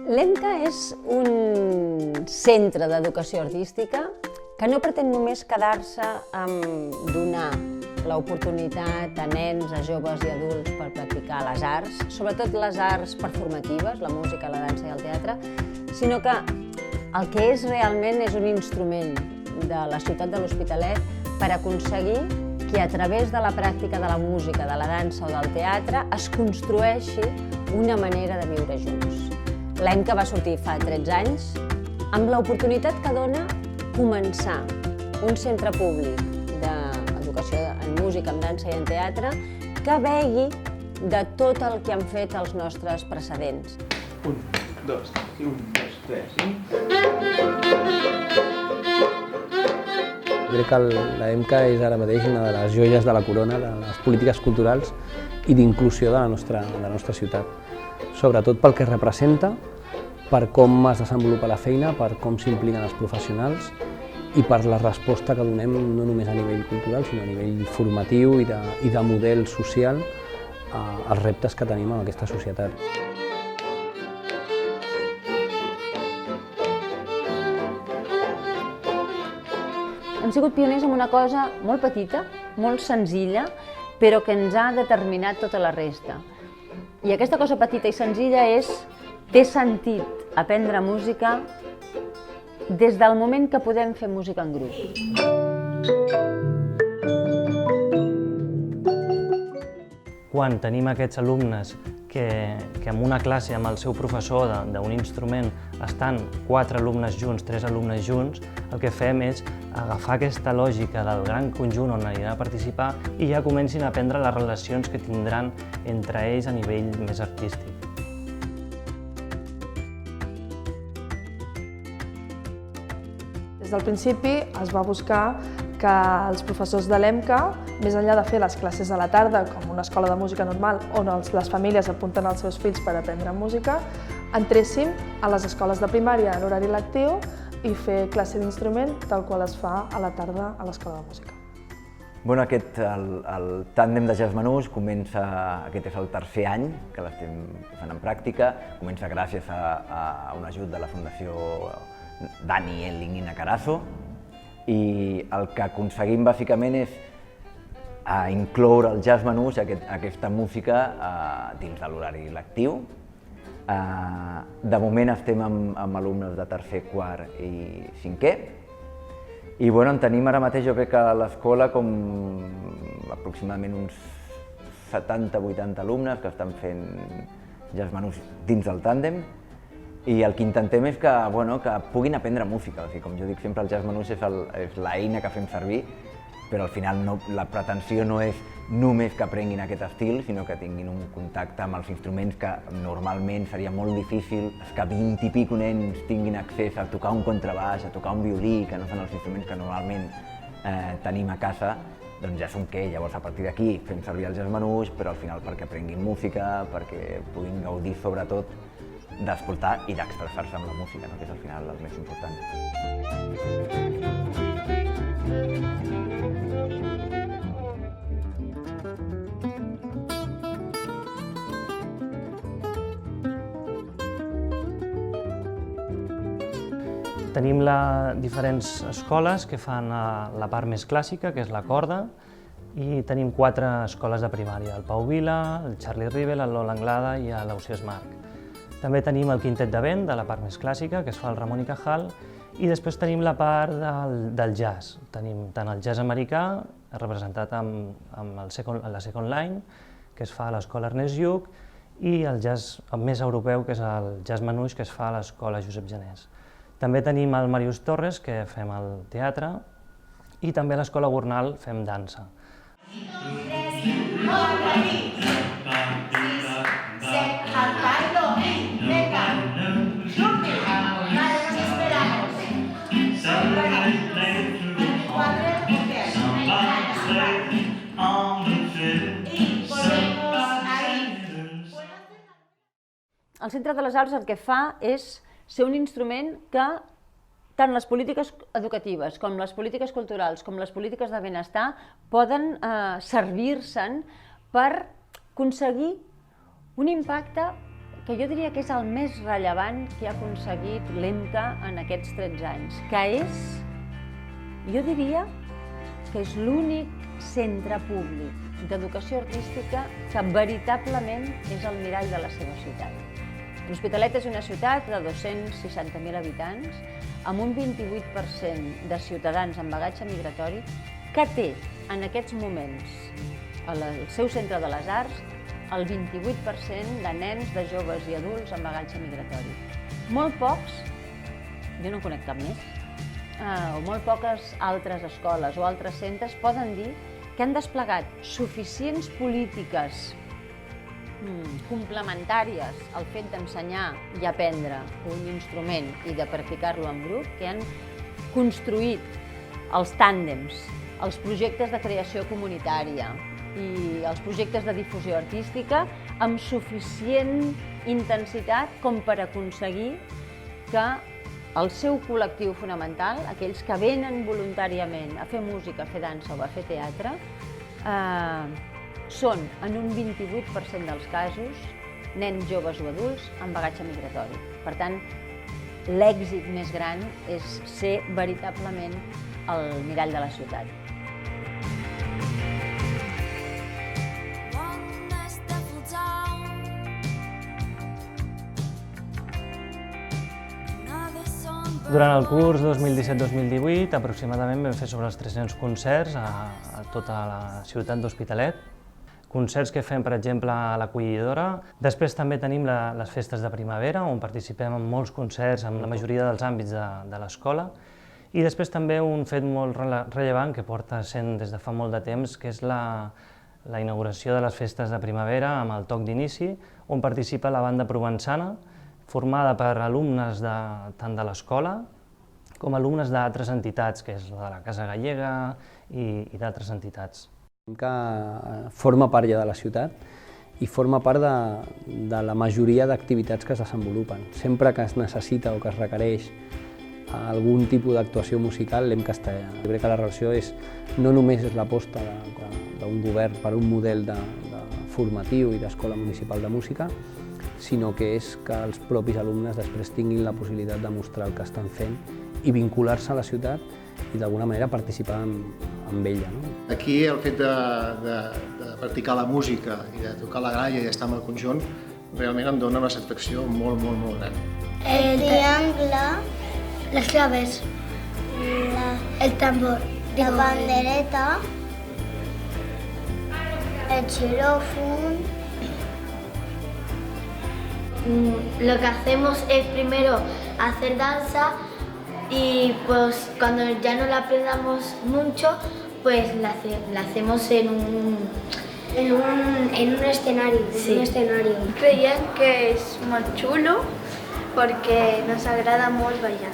L'EMCA és un centre d'educació artística que no pretén només quedar-se amb donar l'oportunitat a nens, a joves i adults per practicar les arts, sobretot les arts performatives, la música, la dansa i el teatre, sinó que el que és realment és un instrument de la ciutat de l'Hospitalet per aconseguir que a través de la pràctica de la música, de la dansa o del teatre es construeixi una manera de viure junts. L'EMCA va sortir fa 13 anys amb l'oportunitat que dona començar un centre públic d'educació en música, en dansa i en teatre que begui de tot el que han fet els nostres precedents. 1, 2, 3, i... Crec que l'EMCA és ara mateix una de les joies de la corona de les polítiques culturals i d'inclusió de la nostra ciutat. Sobretot pel que representa, per com es desenvolupa la feina, per com s'impliquen els professionals i per la resposta que donem no només a nivell cultural, sinó a nivell formatiu i de model social als reptes que tenim en aquesta societat. Hem sigut pioners en una cosa molt petita, molt senzilla, però que ens ha determinat tota la resta. I aquesta cosa petita i senzilla és, té sentit aprendre música des del moment que podem fer música en grup. Quan tenim aquests alumnes que en una classe amb el seu professor d'un instrument estan 4 alumnes junts, 3 alumnes junts, el que fem és agafar aquesta lògica del gran conjunt on aniran a participar i ja comencin a aprendre les relacions que tindran entre ells a nivell més artístic. Des del principi es va buscar que els professors de l'EMCA, més enllà de fer les classes a la tarda, com una escola de música normal, on les famílies apunten els seus fills per aprendre música, entréssim a les escoles de primària en horari lectiu i fer classe d'instrument tal qual es fa a la tarda a l'escola de música. El tàndem de Jazz Manús comença, aquest és el tercer any que l'estem fent en pràctica, comença gràcies a un ajut de la Fundació Dani Elling i Nina Carazo, i el que aconseguim bàsicament és incloure el Jazz Manús, aquesta música, dins de l'horari lectiu. De moment estem amb alumnes de tercer, quart i cinquè. I en tenim ara mateix, jo crec que a l'escola, com aproximadament uns 70-80 alumnes que estan fent Jazz Manús dins del tàndem. I el que intentem és que puguin aprendre música. Com jo dic sempre, el Jazz Manús és l'eina que fem servir, però al final la pretensió no és només que aprenguin aquest estil, sinó que tinguin un contacte amb els instruments que normalment seria molt difícil que 20 i pico nens tinguin accés a tocar un contrabaix, a tocar un violí, que no són els instruments que normalment tenim a casa, doncs ja som què? Llavors a partir d'aquí fem servir el Jazz Manús, però al final perquè aprenguin música, perquè puguin gaudir sobretot d'escoltar i d'expressar-se amb la música, que és al final el més important. Tenim diferents escoles que fan la part més clàssica, que és la corda, i tenim 4 escoles de primària, el Pau Vila, el Charlie Rivel, el Lola Anglada i l'Ausiàs Marc. També tenim el quintet de vent, de la part més clàssica, que es fa el Ramon i Cajal, i després tenim la part del jazz. Tenim tant el jazz americà, representat amb la Second Line, que es fa a l'escola Ernest Lluch, i el jazz més europeu, que és el Jazz Manús, que es fa a l'escola Josep Janés. També tenim el Màrius Torres, que fem el teatre, i també a l'escola Gornal fem dansa. El Centre de les Arts el que fa és ser un instrument que tant les polítiques educatives com les polítiques culturals com les polítiques de benestar poden servir-se'n per aconseguir un impacte que jo diria que és el més rellevant que ha aconseguit l'EMCA en aquests 13 anys, que és, jo diria, que és l'únic centre públic d'educació artística que veritablement és el mirall de la seva ciutat. L'Hospitalet és una ciutat de 260.000 habitants, amb un 28% de ciutadans amb bagatge migratori, que té en aquests moments al seu centre de les arts el 28% de nens, de joves i adults amb bagatge migratori. Molt pocs, jo no conec cap més, o molt poques altres escoles o altres centres poden dir que han desplegat suficients polítiques complementàries al fet d'ensenyar i aprendre un instrument i de practicar-lo en grup, que han construït els tàndems, els projectes de creació comunitària i els projectes de difusió artística amb suficient intensitat com per aconseguir que el seu col·lectiu fonamental, aquells que venen voluntàriament a fer música, a fer dansa o a fer teatre, són, en un 28% dels casos, nens, joves o adults amb bagatge migratori. Per tant, l'èxit més gran és ser veritablement el mirall de la ciutat. Durant el curs 2017-2018, aproximadament vam fer sobre els 300 concerts a tota la ciutat d'Hospitalet. Concerts que fem, per exemple, a l'Acollidora. Després també tenim les festes de primavera, on participem en molts concerts en la majoria dels àmbits de l'escola. I després també un fet molt rellevant que porta sent des de fa molt de temps, que és la inauguració de les festes de primavera amb el toc d'inici, on participa la banda provençana, formada per alumnes tant de l'escola com alumnes d'altres entitats, que és la de la Casa Gallega i d'altres entitats. Que forma part ja de la ciutat i forma part de la majoria d'activitats que es desenvolupen. Sempre que es necessita o que es requereix algun tipus d'actuació musical, l'EMCA està allà. Jo crec que la relació no només és l'aposta d'un govern per un model formatiu i d'escola municipal de música, sinó que és que els propis alumnes després tinguin la possibilitat de mostrar el que estan fent i vincular-se a la ciutat i d'alguna manera participar amb ella. Aquí el fet de practicar la música i de tocar la gralla i estar amb el conjunt realment em dona una satisfacció molt, molt, molt gran. El triangle, les claves, el tambor, la pandereta, el xilòfon. Lo que hacemos es primero hacer danza y pues cuando ya no la aprendamos mucho, pues la hacemos en un escenario. Sí. Un escenario. Creiem que és molt xulo perquè nos agrada molt ballar.